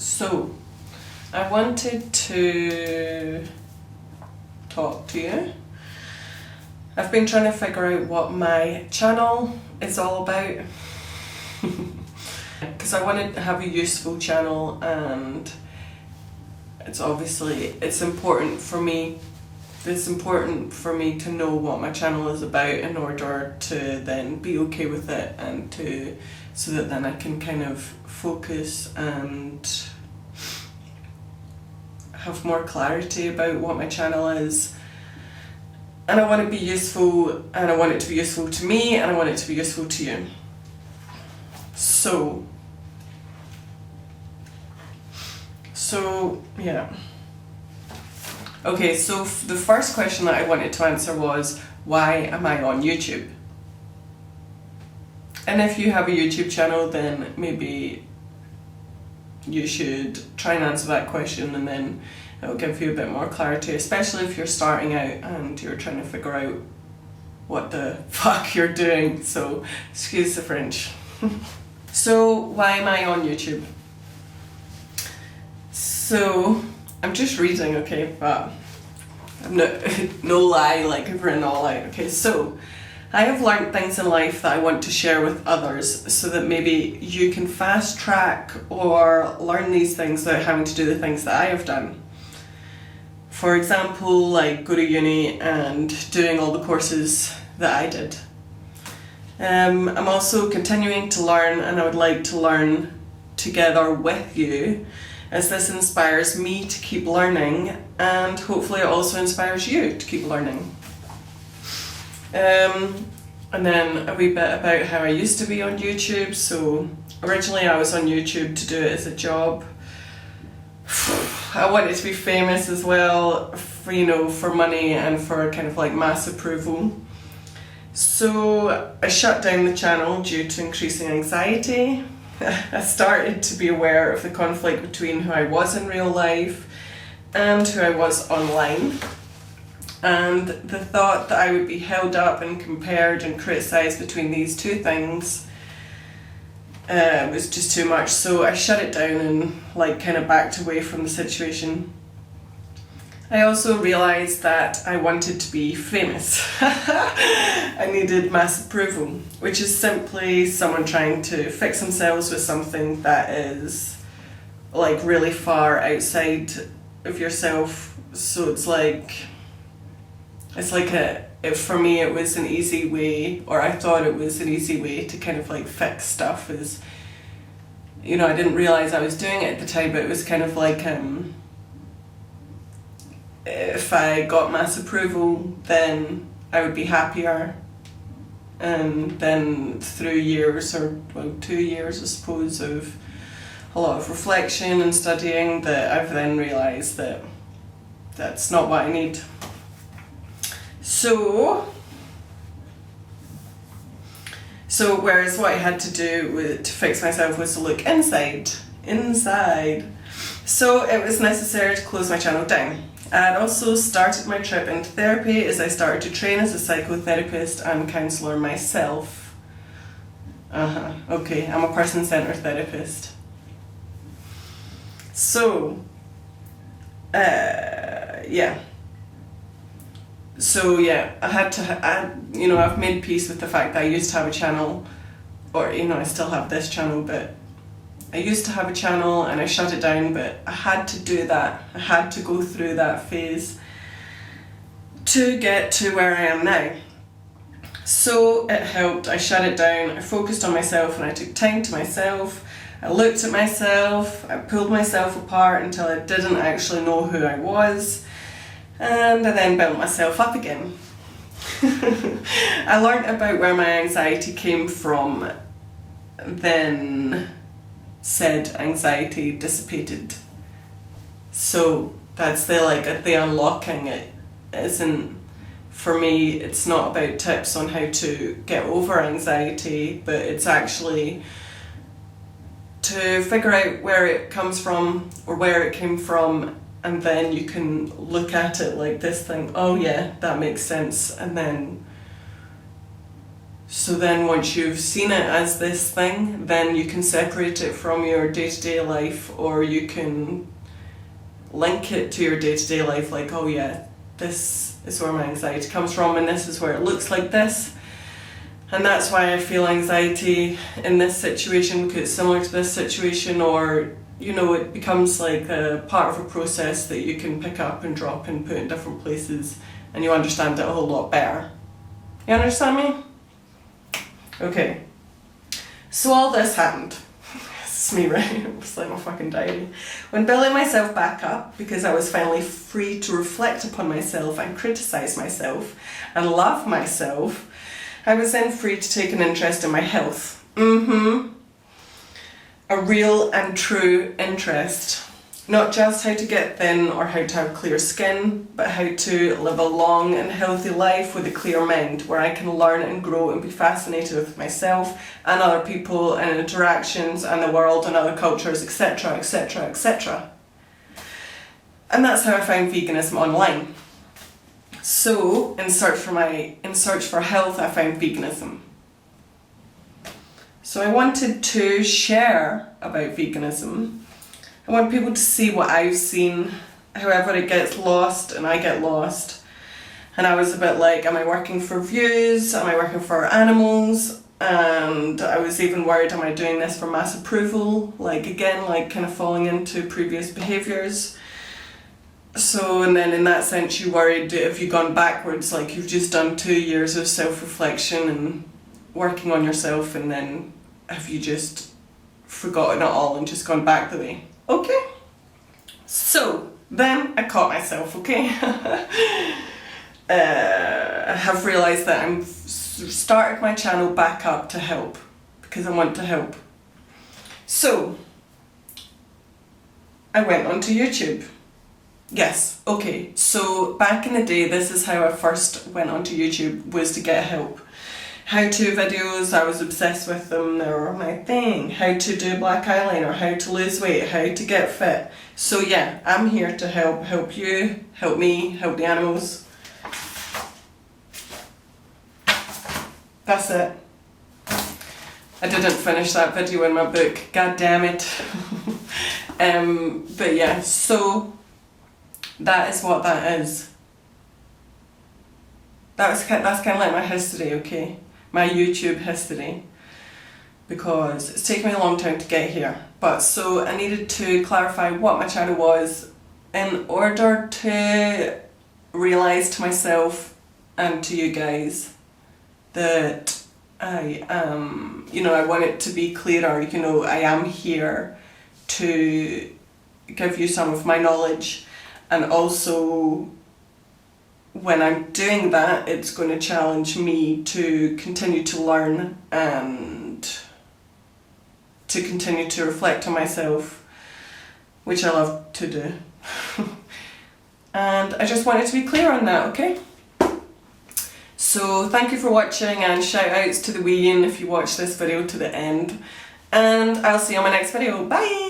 So, I wanted to talk to you. I've been trying to figure out what my channel is all about because I wanted to have a useful channel, and it's important for me to know what my channel is about in order to then be okay with it, and so that then I can kind of focus and have more clarity about what my channel is. And I want it to be useful, and I want it to be useful to me, and I want it to be useful to you. So yeah. Okay, so the first question that I wanted to answer was, why am I on YouTube? And if you have a YouTube channel, then maybe you should try and answer that question, and then it'll give you a bit more clarity, especially if you're starting out and you're trying to figure out what the fuck you're doing. So, excuse the French. So, why am I on YouTube? So, I'm just reading, okay, but I'm no lie, like I've written all out. Okay, so I have learned things in life that I want to share with others, so that maybe you can fast track or learn these things without having to do the things that I have done. For example, like go to uni and doing all the courses that I did. I'm also continuing to learn, and I would like to learn together with you, as this inspires me to keep learning, and hopefully it also inspires you to keep learning. And then a wee bit about how I used to be on YouTube. So originally I was on YouTube to do it as a job. I wanted to be famous as well, for money and for kind of like mass approval. So I shut down the channel due to increasing anxiety. I started to be aware of the conflict between who I was in real life and who I was online. And the thought that I would be held up and compared and criticised between these two things was just too much. So I shut it down and kind of backed away from the situation. I also realised that I wanted to be famous. I needed mass approval, which is simply someone trying to fix themselves with something that is really far outside of yourself. So for me it was an easy way, or I thought it was an easy way to kind of fix stuff. Is, I didn't realise I was doing it at the time, but it was kind of if I got mass approval, then I would be happier. And then through 2 years, I suppose, of a lot of reflection and studying, that I've then realised that that's not what I need. So whereas what I had to do to fix myself was to look inside. So it was necessary to close my channel down. I had also started my trip into therapy, as I started to train as a psychotherapist and counsellor myself. Okay, I'm a person-centred therapist. So, yeah. So yeah, I've made peace with the fact that I used to have a channel, or I still have this channel, but I used to have a channel and I shut it down, but I had to do that. I had to go through that phase to get to where I am now. So it helped. I shut it down, I focused on myself, and I took time to myself. I looked at myself, I pulled myself apart until I didn't actually know who I was, and I then built myself up again. I learned about where my anxiety came from, then said anxiety dissipated. So that's the unlocking. It isn't, for me, it's not about tips on how to get over anxiety, but it's actually to figure out where it comes from, or where it came from, and then you can look at it like this thing, oh yeah, that makes sense, and then So then once you've seen it as this thing, then you can separate it from your day-to-day life, or you can link it to your day-to-day life, like, oh yeah, this is where my anxiety comes from and this is where it looks like this. And that's why I feel anxiety in this situation, because it's similar to this situation, or, you know, it becomes like a part of a process that you can pick up and drop and put in different places, and you understand it a whole lot better. You understand me? Okay. So all this happened. This is me, right? It was like my fucking diary. When building myself back up, because I was finally free to reflect upon myself and criticise myself and love myself, I was then free to take an interest in my health. A real and true interest. Not just how to get thin or how to have clear skin, but how to live a long and healthy life with a clear mind, where I can learn and grow and be fascinated with myself and other people and interactions and the world and other cultures, etc, etc, etc. And that's how I found veganism online. So, in search for health, I found veganism. So I wanted to share about veganism. I want people to see what I've seen. However, it gets lost and I get lost. And I was a bit like, am I working for views? Am I working for animals? And I was even worried, am I doing this for mass approval? Like, again, like kind of falling into previous behaviours. So, and then in that sense, you worried if you've gone backwards, like you've just done 2 years of self-reflection and working on yourself, and then have you just forgotten it all and just gone back the way? Okay. So, then I caught myself, okay? I have realised that I'm started my channel back up to help, because I want to help. So, I went onto YouTube. Yes, okay, so back in the day, this is how I first went onto YouTube, was to get help. How-to videos, I was obsessed with them, they were my thing. How to do black eyeliner, how to lose weight, how to get fit. So yeah, I'm here to help you, help me, help the animals. That's it. I didn't finish that video in my book, god damn it. But yeah, so that is what that is. That's kind of like my history, okay? My YouTube history, because it's taken me a long time to get here. But so I needed to clarify what my channel was in order to realise to myself and to you guys that I am, you know, I want it to be clearer, you know, I am here to give you some of my knowledge, and also when I'm doing that, it's going to challenge me to continue to learn and to continue to reflect on myself, which I love to do. And I just wanted to be clear on that, okay? So thank you for watching, and shout outs to the Wean if you watch this video to the end. And I'll see you on my next video. Bye!